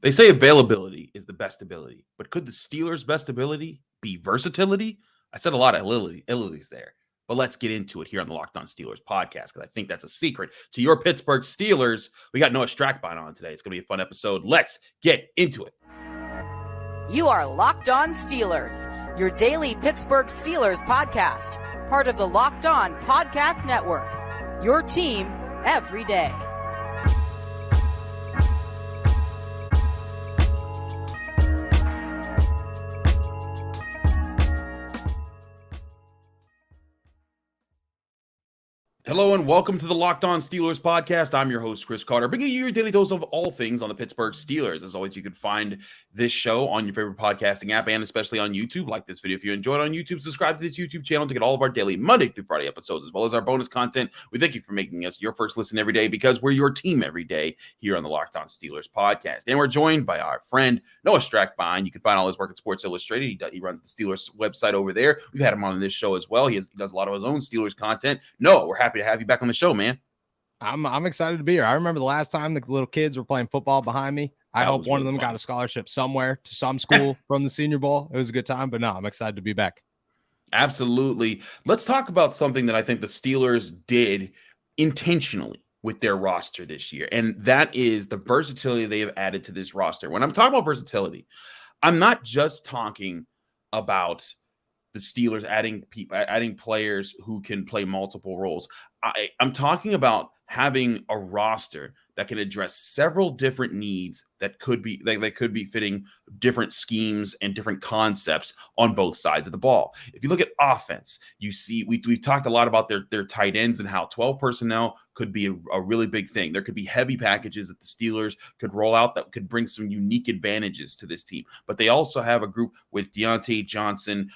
They say availability is the best ability, but could the Steelers' best ability be versatility? I said a lot of abilities there, but let's get into it here on the Locked On Steelers podcast because I think that's a secret to your Pittsburgh Steelers. We got Noah Strackbein on today. It's going to be a fun episode. Let's get into it. You are Locked On Steelers, your daily Pittsburgh Steelers podcast, part of the Locked On Podcast Network, your team every day. Hello and welcome to the Locked On Steelers podcast. I'm your host, Chris Carter, bringing you your daily dose of all things on the Pittsburgh Steelers. As always, you can find this show on your favorite podcasting app and especially on YouTube. Like this video if you enjoyed it on YouTube. Subscribe to this YouTube channel to get all of our daily Monday through Friday episodes, as well as our bonus content. We thank you for making us your first listen every day because we're your team every day here on the Locked On Steelers podcast. And we're joined by our friend, Noah Strackbein. You can find all his work at Sports Illustrated. He runs the Steelers website over there. We've had him on this show as well. He does a lot of his own Steelers content. Noah, we're happy to have you back on the show, man. I'm excited to be here. I remember the last time the little kids were playing football behind me. I hope one of them got a scholarship somewhere to some school from the Senior Bowl. It was a good time, but no, I'm excited to be back. Absolutely. Let's talk about something that I think the Steelers did intentionally with their roster this year, and that is the versatility they have added to this roster. When I'm talking about versatility, I'm not just talking about the Steelers adding players who can play multiple roles. I'm talking about having a roster that can address several different needs that could be fitting different schemes and different concepts on both sides of the ball. If you look at offense, you see we've talked a lot about their tight ends and how 12 personnel could be a really big thing. There could be heavy packages that the Steelers could roll out that could bring some unique advantages to this team. But they also have a group with Deontay Johnson,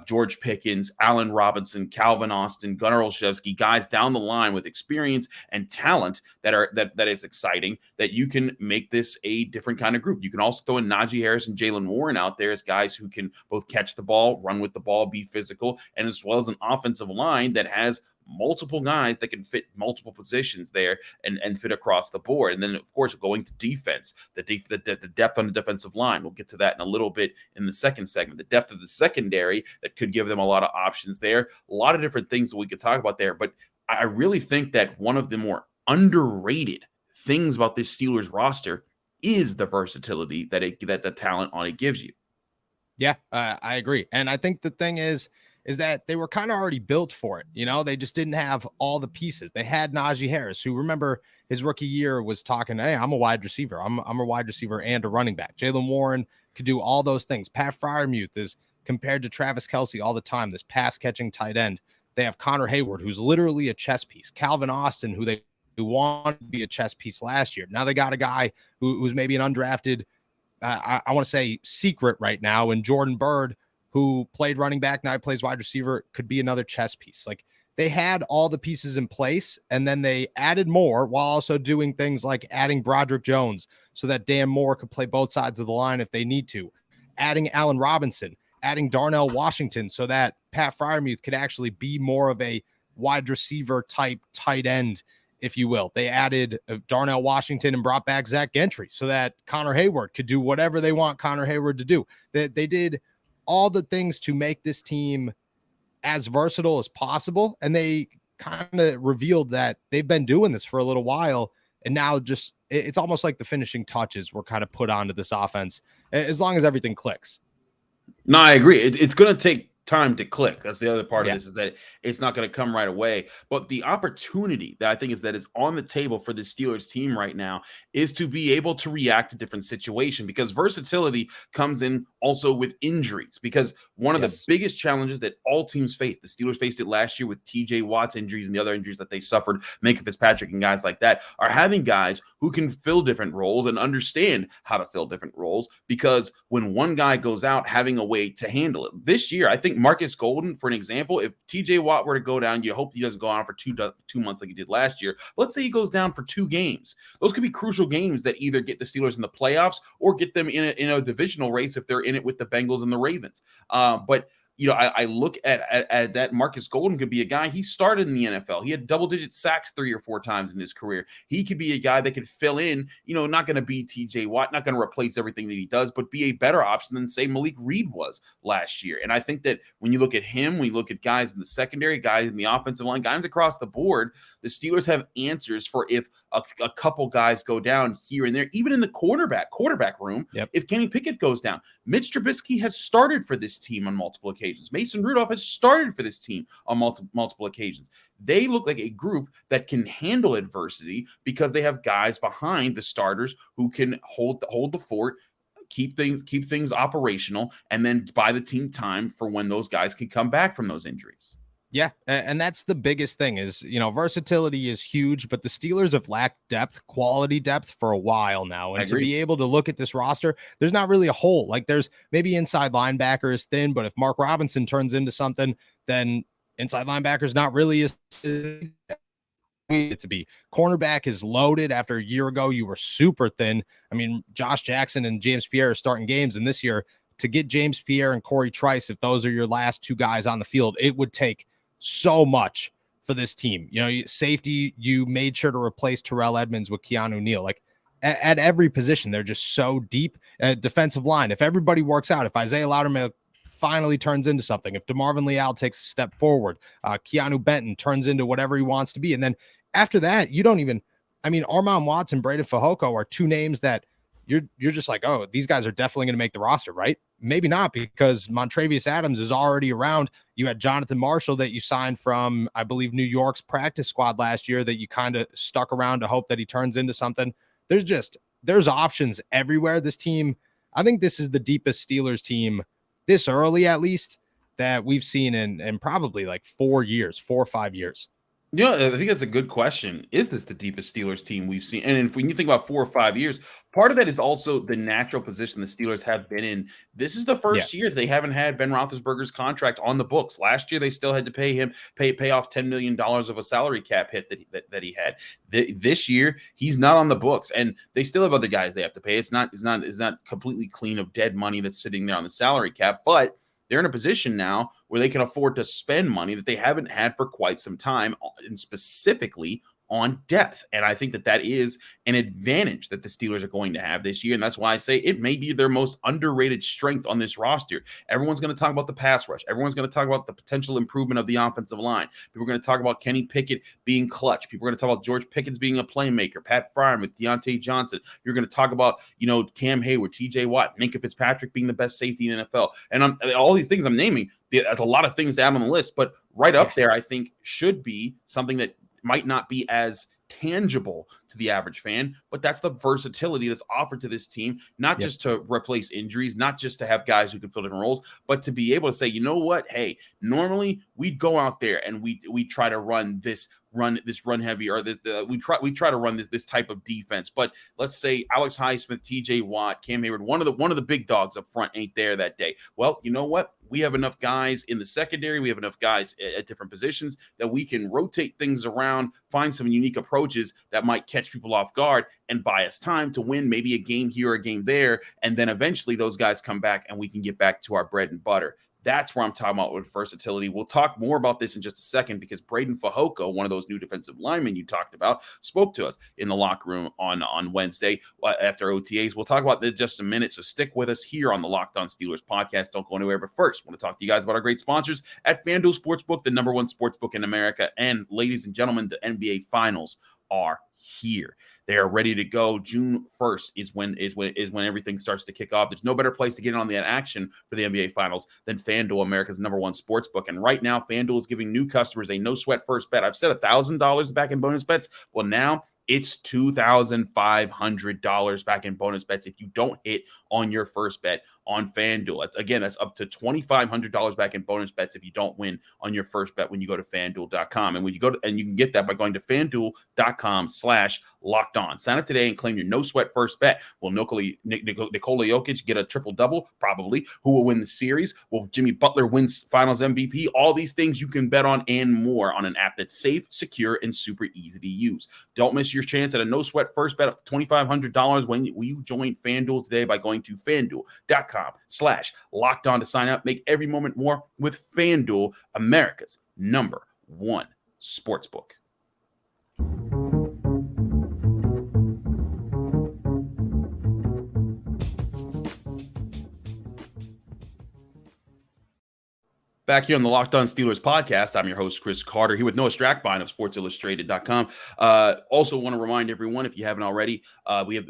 George Pickens, Allen Robinson, Calvin Austin, Gunnar Olszewski, guys down the line with experience and talent that is exciting, that you can make this a different kind of group. You can also throw in Najee Harris and Jaylen Warren out there as guys who can both catch the ball, run with the ball, be physical, and as well as an offensive line that has multiple guys that can fit multiple positions there and fit across the board. And then, of course, going to defense, the depth on the defensive line. We'll get to that in a little bit in the second segment. The depth of the secondary that could give them a lot of options there. A lot of different things that we could talk about there. But I really think that one of the more underrated things about this Steelers roster is the versatility that the talent on it gives you. Yeah, I agree. And I think the thing is that they were kind of already built for it. You know, they just didn't have all the pieces. They had Najee Harris, who, remember, his rookie year was talking, hey, I'm a wide receiver. I'm a wide receiver and a running back. Jaylen Warren could do all those things. Pat Freiermuth is compared to Travis Kelce all the time, this pass-catching tight end. They have Connor Heyward, who's literally a chess piece. Calvin Austin, who wanted to be a chess piece last year. Now they got a guy who's maybe an undrafted, I want to say secret right now, and Jordan Byrd, who played running back, now he plays wide receiver, could be another chess piece. Like, they had all the pieces in place, and then they added more while also doing things like adding Broderick Jones so that Dan Moore could play both sides of the line if they need to, adding Allen Robinson, adding Darnell Washington so that Pat Freiermuth could actually be more of a wide receiver type tight end, if you will. They added Darnell Washington and brought back Zach Gentry so that Connor Heyward could do whatever they want Connor Heyward to do. They did all the things to make this team as versatile as possible, and they kind of revealed that they've been doing this for a little while, and now just it's almost like the finishing touches were kind of put onto this offense as long as everything clicks. No, I agree. It's going to take time to click. That's the other part of this, is that it's not going to come right away. But the opportunity that I think is on the table for the Steelers team right now is to be able to react to different situations, because versatility comes in also with injuries, because one of the biggest challenges that all teams face, the Steelers faced it last year with TJ Watt's injuries and the other injuries that they suffered, Minkah Fitzpatrick and guys like that, are having guys who can fill different roles and understand how to fill different roles, because when one guy goes out, having a way to handle it. This year, I think Markus Golden, for an example, if TJ Watt were to go down, you hope he doesn't go on for two months like he did last year. But let's say he goes down for 2 games. Those could be crucial games that either get the Steelers in the playoffs or get them in a divisional race if they're in it with the Bengals and the Ravens. But I look at that Markus Golden could be a guy. He started in the NFL. He had double-digit sacks 3 or 4 times in his career. He could be a guy that could fill in, not going to be TJ Watt, not going to replace everything that he does, but be a better option than, say, Malik Reed was last year. And I think that when you look at him, we look at guys in the secondary, guys in the offensive line, guys across the board, the Steelers have answers for if a couple guys go down here and there, even in the quarterback room. Yep. If Kenny Pickett goes down, Mitch Trubisky has started for this team on multiple occasions. Mason Rudolph has started for this team on multiple occasions. They look like a group that can handle adversity because they have guys behind the starters who can hold the fort, keep things operational, and then buy the team time for when those guys can come back from those injuries. Yeah, and that's the biggest thing is, versatility is huge, but the Steelers have lacked quality depth for a while now. And to be able to look at this roster, there's not really a hole. Like there's maybe inside linebacker is thin, but if Mark Robinson turns into something, then inside linebacker is not really as to be. Cornerback is loaded. After a year ago, you were super thin. I mean, Josh Jackson and James Pierre are starting games, and this year to get James Pierre and Corey Trice, if those are your last 2 guys on the field, it would take so much for this team. Safety, you made sure to replace Terrell Edmonds with Keanu Neal. Like at every position, they're just so deep. Defensive line, if everybody works out, if Isaiah Loudermilk finally turns into something, if DeMarvin Leal takes a step forward, Keeanu Benton turns into whatever he wants to be. And then after that, Armon Watts and Breiden Fehoko are 2 names that you're just like, oh, these guys are definitely going to make the roster, right? Maybe not, because Montravius Adams is already around. You had Jonathan Marshall that you signed from, I believe, New York's practice squad last year that you kind of stuck around to hope that he turns into something. There's options everywhere. This team, I think this is the deepest Steelers team this early, at least, that we've seen in probably like 4 or 5 years. I think that's a good question. Is this the deepest Steelers team we've seen? And when you think about 4 or 5 years, part of that is also the natural position the Steelers have been in. This is the first year they haven't had Ben Roethlisberger's contract on the books. Last year, they still had to pay off $10 million of a salary cap hit that he had. This year, he's not on the books, and they still have other guys they have to pay. It's not completely clean of dead money that's sitting there on the salary cap, but they're in a position now where they can afford to spend money that they haven't had for quite some time, and specifically on depth. And I think that is an advantage that the Steelers are going to have this year. And that's why I say it may be their most underrated strength on this roster. Everyone's going to talk about the pass rush. Everyone's going to talk about the potential improvement of the offensive line. People are going to talk about Kenny Pickett being clutch. People are going to talk about George Pickens being a playmaker, Pat Freiermuth, Deontay Johnson. You're going to talk about, Cam Heyward, TJ Watt, Minkah Fitzpatrick being the best safety in the NFL. And all these things I'm naming, that's a lot of things to have on the list, but right up there, I think should be something that might not be as tangible to the average fan, but that's the versatility that's offered to this team, not just to replace injuries, not just to have guys who can fill different roles, but to be able to say, you know what, hey, normally we'd go out there and we try to run heavy, or we try to run this type of defense. But let's say Alex Highsmith, TJ Watt, Cam Heyward, one of the big dogs up front ain't there that day. Well, you know what? We have enough guys in the secondary. We have enough guys at different positions that we can rotate things around, find some unique approaches that might catch people off guard and buy us time to win maybe a game here or a game there. And then eventually those guys come back and we can get back to our bread and butter. That's where I'm talking about with versatility. We'll talk more about this in just a second, because Breiden Fehoko, one of those new defensive linemen you talked about, spoke to us in the locker room on Wednesday after OTAs. We'll talk about that in just a minute, so stick with us here on the Locked On Steelers podcast. Don't go anywhere. But first, I want to talk to you guys about our great sponsors at FanDuel Sportsbook, the #1 sportsbook in America. And ladies and gentlemen, the NBA Finals are here. They are ready to go. June 1st is when everything starts to kick off. There's no better place to get in on the action for the NBA Finals than FanDuel, America's #1 sportsbook. And right now, FanDuel is giving new customers a no-sweat first bet. I've said $1,000 back in bonus bets. Well, now it's $2,500 back in bonus bets if you don't hit on your first bet on FanDuel. Again, that's up to $2,500 back in bonus bets if you don't win on your first bet when you go to FanDuel.com. And when you go to, and you can get that by going to FanDuel.com/LockedOn. Sign up today and claim your no sweat first bet. Will Nikola Jokic get a triple-double? Probably. Who will win the series? Will Jimmy Butler win Finals MVP? All these things you can bet on and more on an app that's safe, secure, and super easy to use. Don't miss your chance at a no sweat first bet up to $2,500 when you join FanDuel today by going to FanDuel.com/LockedOn. FanDuel.com/lockedon to sign up. Make every moment more with FanDuel, America's #1 sportsbook. Back here on the Locked On Steelers podcast, I'm your host, Chris Carter, here with Noah Strackbein of SportsIllustrated.com. Also want to remind everyone, if you haven't already,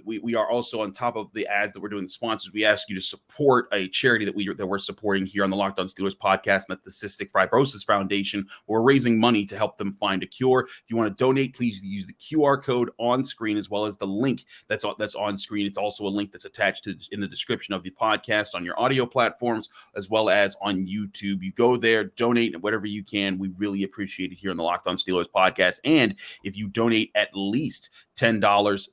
we are also on top of the ads that we're doing, the sponsors. We ask you to support a charity that we're supporting here on the Locked On Steelers podcast, and that's the Cystic Fibrosis Foundation. We're raising money to help them find a cure. If you want to donate, please use the QR code on screen as well as the link that's on screen. It's also a link that's attached in the description of the podcast on your audio platforms as well as on YouTube. You go there, donate whatever you can. We really appreciate it here on the Locked On Steelers podcast. And if you donate at least $10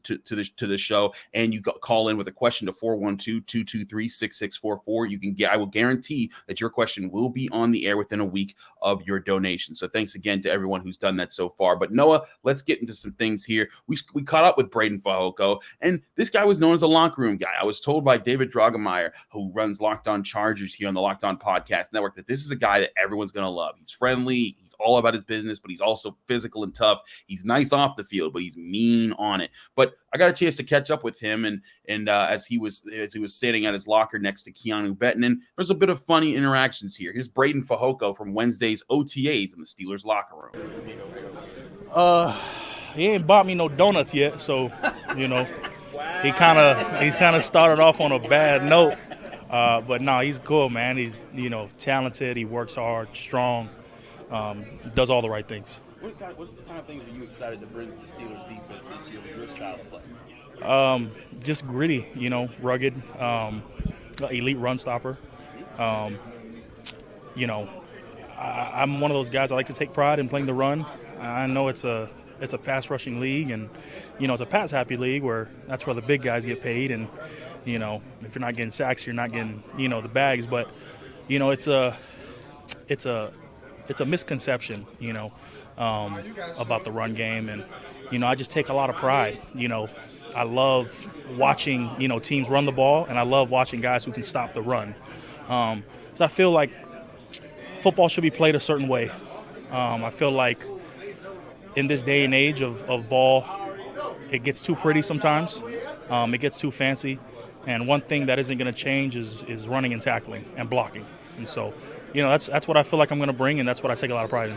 to the show and you call in with a question to 412-223-6644, I will guarantee that your question will be on the air within a week of your donation. So thanks again to everyone who's done that so far. But Noah, let's get into some things here. We caught up with Breiden Fehoko, and this guy was known as a locker room guy. I was told by David Drogemeyer, who runs Locked On Chargers here on the Locked On Podcast Network, that this is a guy that everyone's going to love. He's friendly. He's all about his business, but he's also physical and tough. He's nice off the field, but he's mean on it. But I got a chance to catch up with him, and as he was sitting at his locker next to Keeanu Benton, and there's a bit of funny interactions here. Here's Breiden Fehoko from Wednesday's OTAs in the Steelers locker room. He ain't bought me no donuts yet, so he's kind of started off on a bad note. But no, he's cool, man. He's talented. He works hard, strong, does all the right things. What's the kind of things are you excited to bring to the Steelers defense this year with your style of play? Just gritty, rugged, elite run stopper. I'm one of those guys. I like to take pride in playing the run. I know it's a pass rushing league, and it's a pass happy league where that's where the big guys get paid, and if you're not getting sacks, you're not getting the bags. But it's a misconception about the run game, and I just take a lot of pride. I love watching teams run the ball, and I love watching guys who can stop the run. So I feel like football should be played a certain way. I feel like in this day and age of ball, it gets too pretty sometimes. It gets too fancy. And one thing that isn't going to change is running and tackling and blocking. And so, that's what I feel like I'm going to bring, and that's what I take a lot of pride in.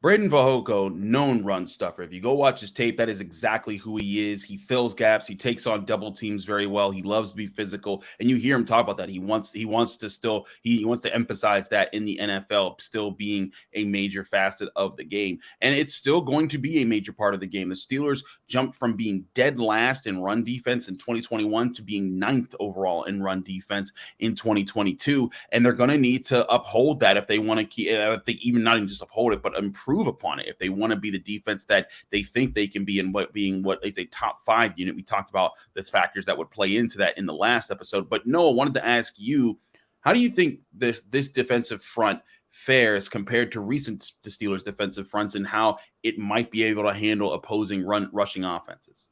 Breiden Fehoko, known run stuffer. If you go watch his tape, that is exactly who he is. He fills gaps. He takes on double teams very well. He loves to be physical, and you hear him talk about that. He wants to emphasize that in the NFL, still being a major facet of the game, and it's still going to be a major part of the game. The Steelers jumped from being dead last in run defense in 2021 to being 9th overall in run defense in 2022, and they're going to need to uphold that if they want to keep. I think even not even just uphold it, but improve upon it if they want to be the defense that they think they can be, and being what is a top 5 unit. We talked about the factors that would play into that in the last episode. But Noah, wanted to ask you, how do you think this defensive front fares compared to recent Steelers defensive fronts, and how it might be able to handle opposing rushing offenses?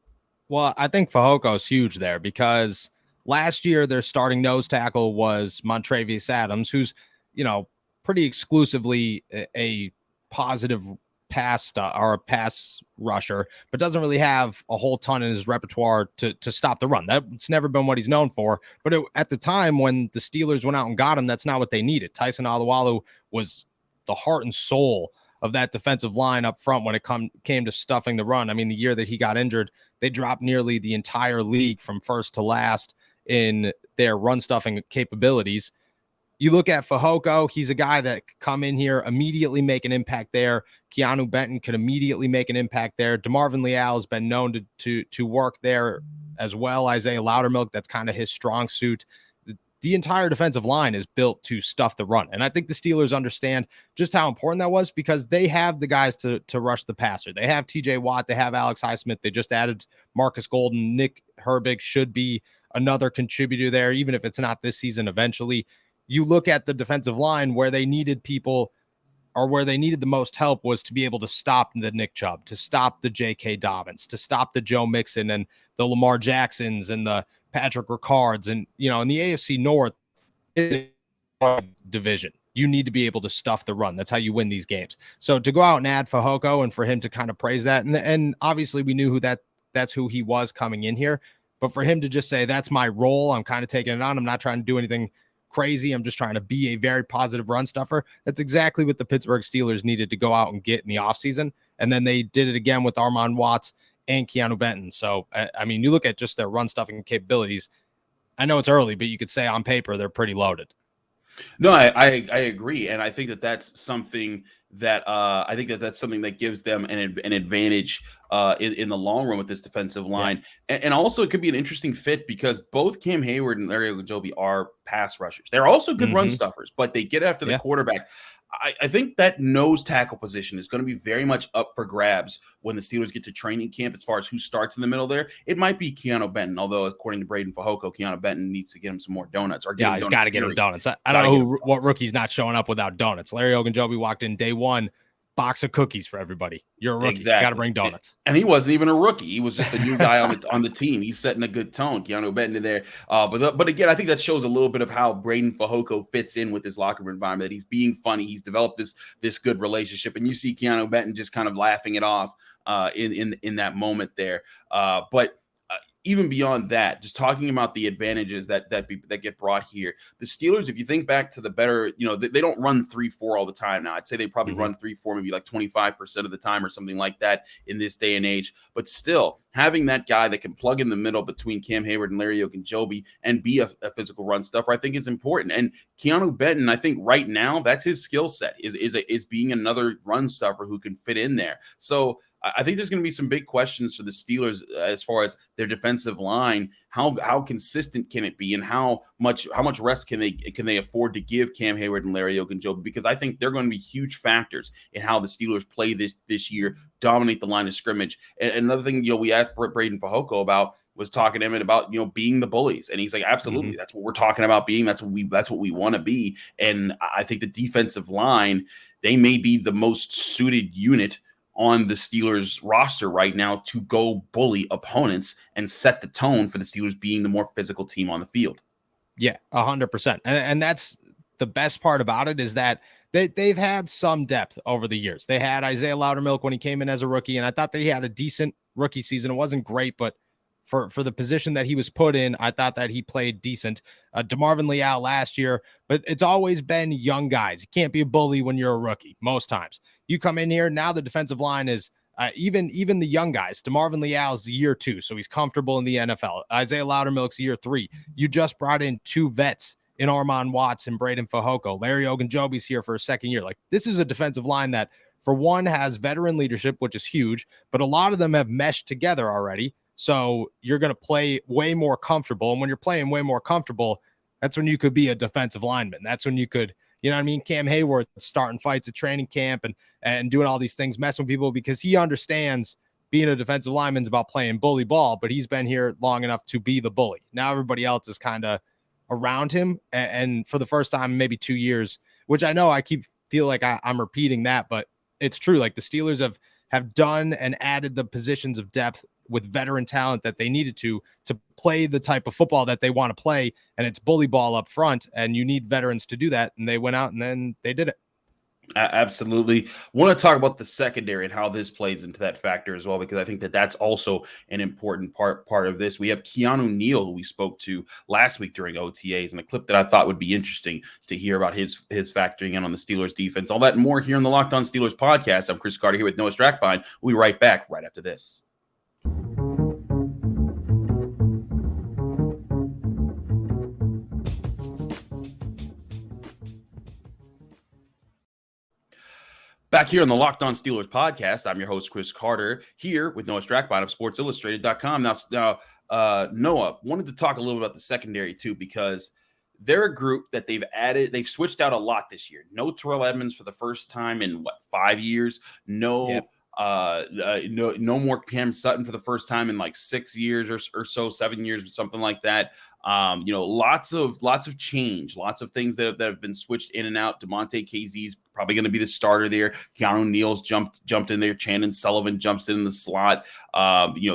Well, I think Fehoko's huge there, because last year their starting nose tackle was Montravius Adams, who's pretty exclusively a positive pass rusher, but doesn't really have a whole ton in his repertoire to stop the run. That's never been what he's known for. But at the time when the Steelers went out and got him, that's not what they needed. Tyson Alualu was the heart and soul of that defensive line up front when it came to stuffing the run. I mean, the year that he got injured, they dropped nearly the entire league from first to last in their run stuffing capabilities. You look at Fehoko, he's a guy that could come in here, immediately make an impact there. Keeanu Benton could immediately make an impact there. DeMarvin Leal has been known to work there as well. Isaiah Loudermilk, that's kind of his strong suit. The entire defensive line is built to stuff the run. And I think the Steelers understand just how important that was, because they have the guys to rush the passer. They have TJ Watt. They have Alex Highsmith. They just added Markus Golden. Nick Herbig should be another contributor there, even if it's not this season eventually. You look at the defensive line, where they needed people, or where they needed the most help, was to be able to stop the Nick Chubb, to stop the J.K. Dobbins, to stop the Joe Mixon and the Lamar Jacksons and the Patrick Ricards, and in the AFC North is a division. You need to be able to stuff the run. That's how you win these games. So to go out and add Fehoko and for him to kind of praise that, and obviously we knew that's who he was coming in here, but for him to just say that's my role, I'm kind of taking it on. I'm not trying to do anything crazy. I'm just trying to be a very positive run stuffer. That's exactly what the Pittsburgh Steelers needed to go out and get in the offseason. And then they did it again with Armand Watts and Keanu Benton. So, I mean, you look at just their run stuffing capabilities. I know it's early, but you could say on paper they're pretty loaded. No, I agree, and I think that's something that that's something that gives them an advantage in the long run with this defensive line, and also it could be an interesting fit because both Cam Heyward and Larry Ogunjobi are pass rushers. They're also good run stuffers, but they get after the quarterback. I think that nose tackle position is going to be very much up for grabs when the Steelers get to training camp as far as who starts in the middle there. It might be Keanu Benton, although according to Breiden Fehoko, Keanu Benton needs to get him some more donuts. He's got to get him donuts. I don't know what rookie's not showing up without donuts. Larry Ogunjobi walked in day one, box of cookies for everybody. You're a rookie. Exactly. Got to bring donuts. And he wasn't even a rookie. He was just a new guy on the team. He's setting a good tone. Keanu Benton in there. But again, I think that shows a little bit of how Breiden Fehoko fits in with this locker room environment. He's being funny. He's developed this good relationship. And you see Keanu Benton just kind of laughing it off in that moment there. But even beyond that, just talking about the advantages that get brought here, the Steelers, if you think back to the better, they don't run 3-4 all the time now. I'd say they probably run 3-4 maybe like 25% of the time or something like that in this day and age. But still, having that guy that can plug in the middle between Cam Heyward and Larry Ogunjobi and be a physical run stuffer, I think is important. And Keanu Benton, I think right now that's his skill set is being another run stuffer who can fit in there. So I think there's going to be some big questions for the Steelers as far as their defensive line. How consistent can it be, and how much rest can they afford to give Cam Heyward and Larry Ogunjobi? Because I think they're going to be huge factors in how the Steelers play this year, dominate the line of scrimmage. And another thing, we asked Breiden Fehoko about was talking to him about being the bullies, and he's like, absolutely, that's what we're talking about being. That's what we want to be. And I think the defensive line, they may be the most suited unit on the Steelers roster right now to go bully opponents and set the tone for the Steelers being the more physical team on the field. Yeah, 100%. And that's the best part about it, is that they've had some depth over the years. They had Isaiah Loudermilk when he came in as a rookie, and I thought that he had a decent rookie season. It wasn't great, but for the position that he was put in, I thought that he played decent. DeMarvin Leal last year, but it's always been young guys. You can't be a bully when you're a rookie most times. You come in here, now the defensive line is even the young guys. DeMarvin Leal's year 2, so he's comfortable in the NFL. Isaiah Loudermilk's year 3. You just brought in 2 vets in Armand Watts and Breiden Fehoko. Larry Ogunjobi's here for a second year. Like, this is a defensive line that, for one, has veteran leadership, which is huge, but a lot of them have meshed together already. So you're going to play way more comfortable. And when you're playing way more comfortable, that's when you could be a defensive lineman. That's when you could, Cam Heyward starting fights at training camp and doing all these things, messing with people, because he understands being a defensive lineman is about playing bully ball, but he's been here long enough to be the bully. Now everybody else is kind of around him. And for the first time in maybe 2 years, which I know I feel like I'm repeating that, but it's true. Like, the Steelers have done and added the positions of depth with veteran talent that they needed to play the type of football that they want to play. And it's bully ball up front, and you need veterans to do that. And they went out and then they did it. Absolutely. Want to talk about the secondary and how this plays into that factor as well, because I think that's also an important part of this. We have Keanu Neal, who we spoke to last week during OTAs, and a clip that I thought would be interesting to hear about his factoring in on the Steelers defense. All that and more here on the Locked On Steelers podcast. I'm Chris Carter here with Noah Strackbein. We'll be right back right after this. Back here on the Locked On Steelers podcast, I'm your host, Chris Carter, here with Noah Strackbein of SportsIllustrated.com. Now, Noah, wanted to talk a little bit about the secondary too, because they're a group that they've switched out a lot this year. No Terrell Edmunds for the first time in 5 years. No more Cam Sutton for the first time in like 6 years or so, 7 years or something like that. Lots of change, lots of things that have been switched in and out. DeMonte KZ's probably going to be the starter there. Keanu Neal's jumped in there. Chandon Sullivan jumps in the slot.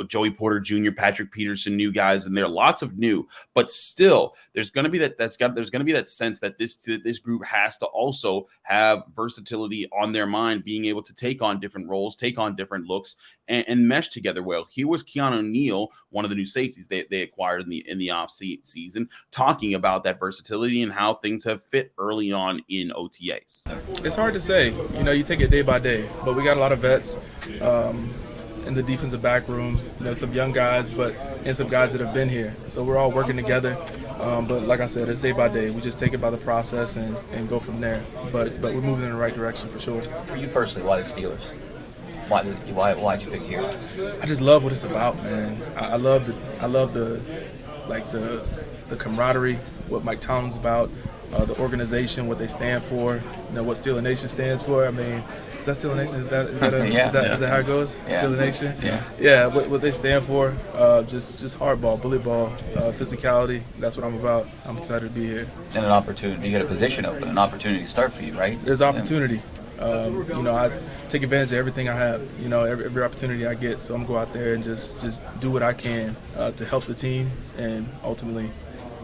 Joey Porter Jr., Patrick Peterson, new guys in there. Lots of new, but still, there's going to be there's going to be that sense that this group has to also have versatility on their mind, being able to take on different roles, take on different looks, and mesh together well. Here was Keanu Neal, one of the new safeties they acquired in the off season, talking about that versatility and how things have fit early on in OTAs. It's hard to say. You take it day by day, but we got a lot of vets in the defensive back room. Some young guys, and some guys that have been here. So we're all working together. But like I said, it's day by day. We just take it by the process and go from there. But we're moving in the right direction for sure. For you personally, why the Steelers? Why'd you pick here? I just love what it's about, man. I love the camaraderie, what Mike Tomlin's about, the organization, what they stand for, what Steeler Nation stands for. I mean, is that Steeler Nation? Is that is that how it goes? Yeah. Steeler Nation? Yeah. What they stand for, just hardball, bully ball, physicality. That's what I'm about. I'm excited to be here. And an opportunity, you get a position open, an opportunity to start for you, right? There's opportunity. I take advantage of everything I have, every opportunity I get. So I'm going to go out there and just do what I can to help the team and ultimately,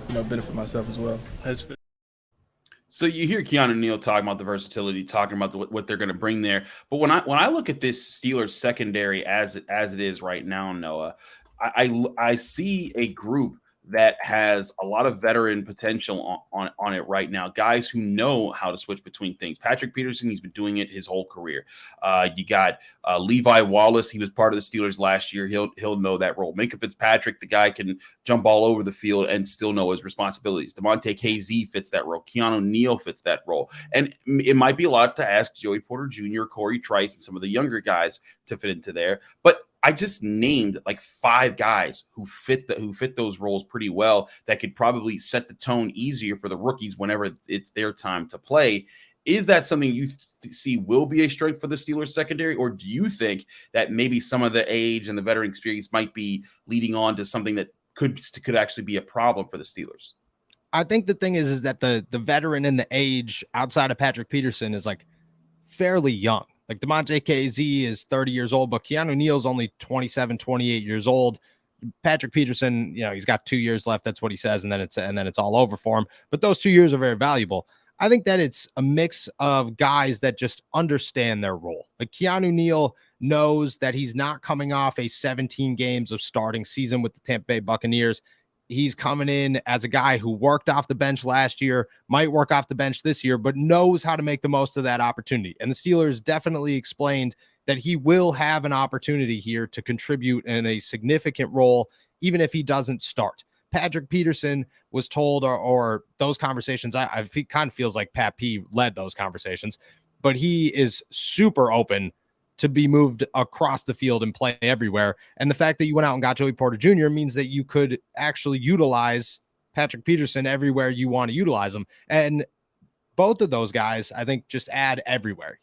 benefit myself as well. So you hear Keanu Neal talking about the versatility, talking about what they're going to bring there. But when I look at this Steelers secondary as it is right now, Noah, I see a group that has a lot of veteran potential on it right now. Guys who know how to switch between things. Patrick Peterson, he's been doing it his whole career. You got Levi Wallace. He was part of the Steelers last year. He'll know that role. Minkah Fitzpatrick, the guy can jump all over the field and still know his responsibilities. Demonte KZ fits that role. Keanu Neal fits that role. And it might be a lot to ask Joey Porter Jr., Corey Trice, and some of the younger guys to fit into there. But I just named like 5 guys who fit those roles pretty well that could probably set the tone easier for the rookies whenever it's their time to play. Is that something you see will be a strength for the Steelers secondary, or do you think that maybe some of the age and the veteran experience might be leading on to something that could actually be a problem for the Steelers? I think the thing is that the veteran and the age outside of Patrick Peterson is like fairly young. Like Demonte KZ is 30 years old, but Keanu Neal's only 27, 28 years old. Patrick Peterson, he's got 2 years left. That's what he says. And then it's all over for him. But those 2 years are very valuable. I think that it's a mix of guys that just understand their role. Like Keanu Neal knows that he's not coming off a 17 games of starting season with the Tampa Bay Buccaneers. He's coming in as a guy who worked off the bench last year, might work off the bench this year, but knows how to make the most of that opportunity. And the Steelers definitely explained that he will have an opportunity here to contribute in a significant role, even if he doesn't start. Patrick Peterson was told, or those conversations, it kind of feels like Pat P led those conversations, but he is super open to be moved across the field and play everywhere. And the fact that you went out and got Joey Porter Jr. means that you could actually utilize Patrick Peterson everywhere you want to utilize him. And both of those guys, I think, just add everywhere.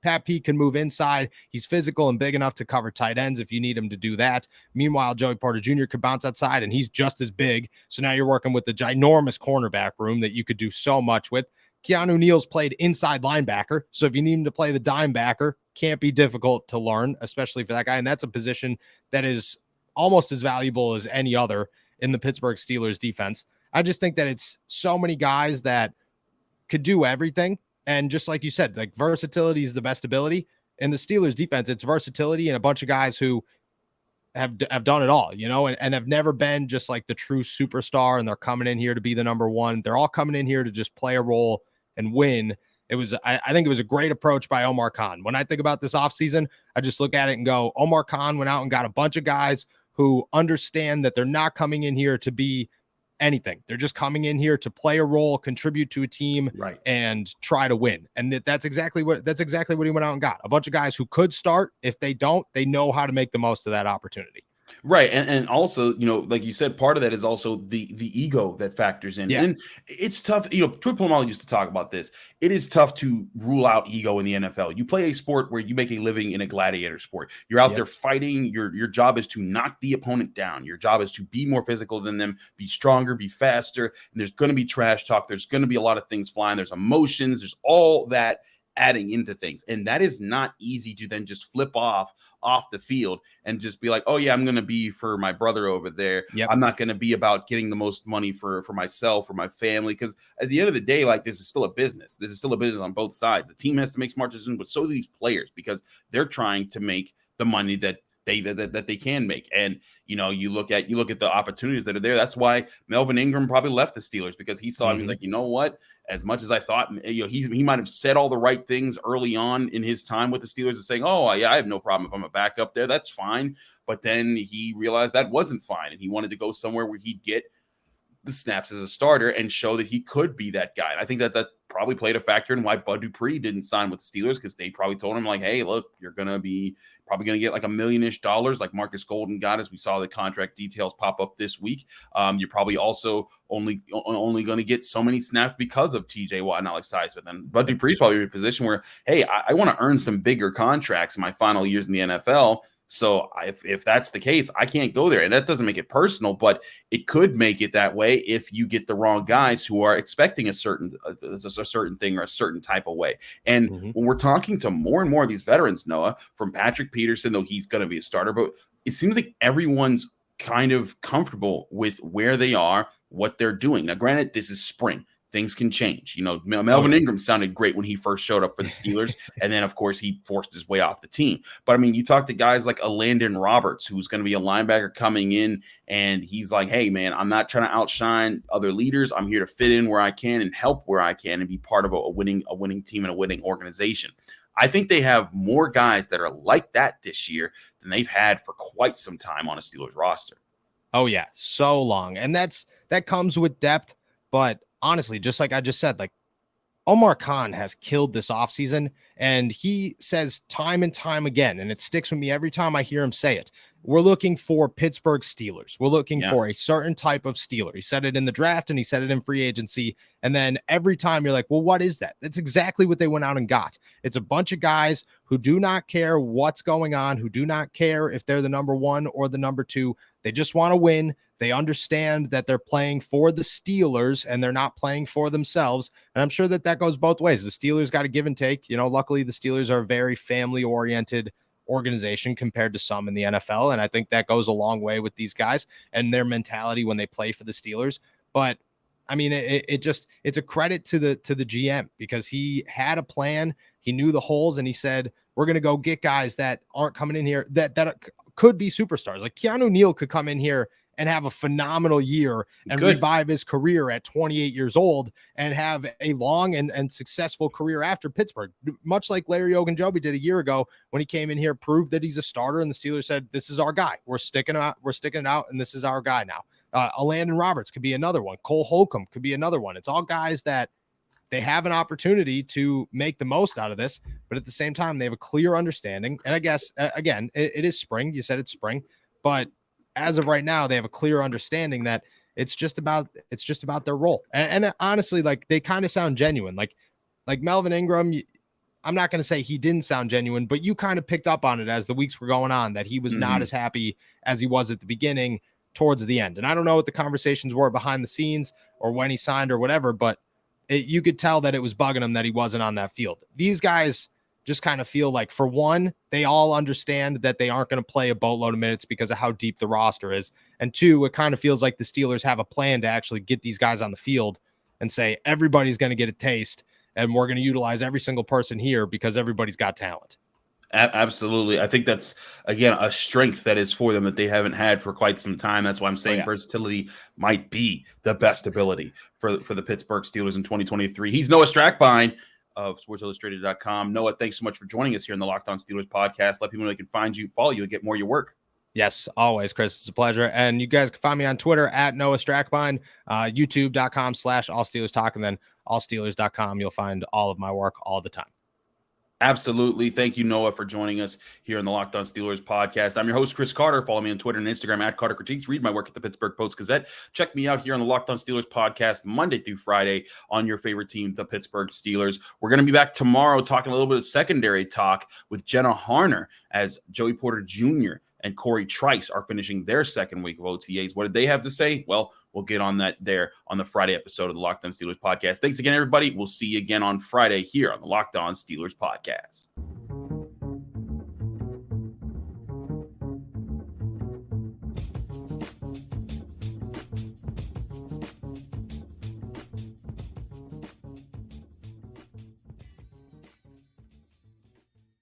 Pat P can move inside. He's physical and big enough to cover tight ends if you need him to do that. Meanwhile, Joey Porter Jr. could bounce outside, and he's just as big. So now you're working with the ginormous cornerback room that you could do so much with. Keanu Neal's played inside linebacker. So if you need him to play the dime backer, can't be difficult to learn, especially for that guy. And that's a position that is almost as valuable as any other in the Pittsburgh Steelers defense. I just think that it's so many guys that could do everything. And just like you said, like versatility is the best ability. In the Steelers defense, it's versatility and a bunch of guys who have done it all, and have never been just like the true superstar. And they're coming in here to be the number one. They're all coming in here to just play a role and win. I think it was a great approach by Omar Khan. When I think about this offseason, I just look at it and go, Omar Khan went out and got a bunch of guys who understand that they're not coming in here to be anything. They're just coming in here to play a role, contribute to a team, right, and try to win. And that's exactly what he went out and got. A bunch of guys who could start. If they don't, they know how to make the most of that opportunity. Right. And also, like you said, part of that is also the ego that factors in. Yeah. And it's tough. Troy Polamalu used to talk about this. It is tough to rule out ego in the NFL. You play a sport where you make a living in a gladiator sport. You're out there fighting. Your job is to knock the opponent down. Your job is to be more physical than them, be stronger, be faster. And there's going to be trash talk. There's going to be a lot of things flying. There's emotions. There's all that adding into things. And that is not easy to then just flip off the field and just be like, oh yeah, I'm going to be for my brother over there. Yep. I'm not going to be about getting the most money for myself, for my family. Because at the end of the day, like, this is still a business. This is still a business on both sides. The team has to make smart decisions, but so do these players, because they're trying to make the money that they can make. And you look at the opportunities that are there. That's why Melvin Ingram probably left the Steelers, because he saw, I mean, like, you know what, as much as I thought, he might have said all the right things early on in his time with the Steelers, and saying, oh yeah, I have no problem if I'm a backup there, that's fine. But then he realized that wasn't fine, and he wanted to go somewhere where he'd get the snaps as a starter and show that he could be that guy. And I think that probably played a factor in why Bud Dupree didn't sign with the Steelers, because they probably told him, like, hey, look, you're probably going to get like $1 million-ish like Markus Golden got, as we saw the contract details pop up this week. You're probably also only going to get so many snaps because of TJ Watt and Alex Highsmith. And Bud Dupree's probably in a position where, hey, I want to earn some bigger contracts in my final years in the NFL. So if that's the case, I can't go there. And that doesn't make it personal, but it could make it that way if you get the wrong guys who are expecting a certain thing or a certain type of way. And when we're talking to more and more of these veterans, Noah, from Patrick Peterson, though he's going to be a starter, but it seems like everyone's kind of comfortable with where they are, what they're doing. Now, granted, this is spring. Things can change. Melvin Ingram sounded great when he first showed up for the Steelers. And then, of course, he forced his way off the team. But, I mean, you talk to guys like Landon Roberts, who's going to be a linebacker coming in, and he's like, hey, man, I'm not trying to outshine other leaders. I'm here to fit in where I can and help where I can and be part of a winning team and a winning organization. I think they have more guys that are like that this year than they've had for quite some time on a Steelers roster. Oh, yeah, so long. And that comes with depth, but honestly, just like I just said, like, Omar Khan has killed this offseason, and he says time and time again, and it sticks with me every time I hear him say it, we're looking for Pittsburgh Steelers. We're looking for a certain type of Steeler. He said it in the draft, and he said it in free agency, and then every time you're like, well, what is that? That's exactly what they went out and got. It's a bunch of guys who do not care what's going on, who do not care if they're the number one or the number two. They just want to win. They understand that they're playing for the Steelers and they're not playing for themselves. And I'm sure that goes both ways. The Steelers got to give and take. Luckily, the Steelers are a very family-oriented organization compared to some in the NFL. And I think that goes a long way with these guys and their mentality when they play for the Steelers. But I mean, it's a credit to the GM, because he had a plan. He knew the holes, and he said, we're going to go get guys that aren't coming in here that could be superstars. Like Keanu Neal could come in here and have a phenomenal year and revive his career at 28 years old and have a long and successful career after Pittsburgh, much like Larry Ogunjobi did a year ago when he came in here, proved that he's a starter, and the Steelers said, this is our guy. We're sticking it out, and this is our guy now. Landon Roberts could be another one. Cole Holcomb could be another one. It's all guys that they have an opportunity to make the most out of this, but at the same time, they have a clear understanding. And I guess, again, it is spring. You said it's spring, but as of right now, they have a clear understanding that it's just about their role. And honestly, like, they kind of sound genuine. Like Melvin Ingram, I'm not going to say he didn't sound genuine, but you kind of picked up on it as the weeks were going on, that he was not as happy as he was at the beginning towards the end. And I don't know what the conversations were behind the scenes or when he signed or whatever, but you could tell that it was bugging him that he wasn't on that field. These guys just kind of feel like, for one, they all understand that they aren't going to play a boatload of minutes because of how deep the roster is. And two, it kind of feels like the Steelers have a plan to actually get these guys on the field and say, everybody's going to get a taste, and we're going to utilize every single person here because everybody's got talent. Absolutely. I think that's, again, a strength that is for them that they haven't had for quite some time. That's why I'm saying versatility might be the best ability for the Pittsburgh Steelers in 2023. He's Noah Strackbein of SportsIllustrated.com. Noah, thanks so much for joining us here in the Locked On Steelers podcast. Let people know they can find you, follow you, and get more of your work. Yes, always, Chris. It's a pleasure. And you guys can find me on Twitter at Noah Strackbein, youtube.com/AllSteelersTalk, and then allsteelers.com. You'll find all of my work all the time. Absolutely. Thank you, Noah, for joining us here on the Locked On Steelers podcast. I'm your host, Chris Carter. Follow me on Twitter and Instagram at Carter Critiques. Read my work at the Pittsburgh Post-Gazette. Check me out here on the Locked On Steelers podcast Monday through Friday on your favorite team, the Pittsburgh Steelers. We're going to be back tomorrow talking a little bit of secondary talk with Jenna Harner as Joey Porter Jr. and Corey Trice are finishing their second week of OTAs. What did they have to say? Well, We'll get on that there on the Friday episode of the Locked On Steelers podcast. Thanks again, everybody. We'll see you again on Friday here on the Locked On Steelers podcast.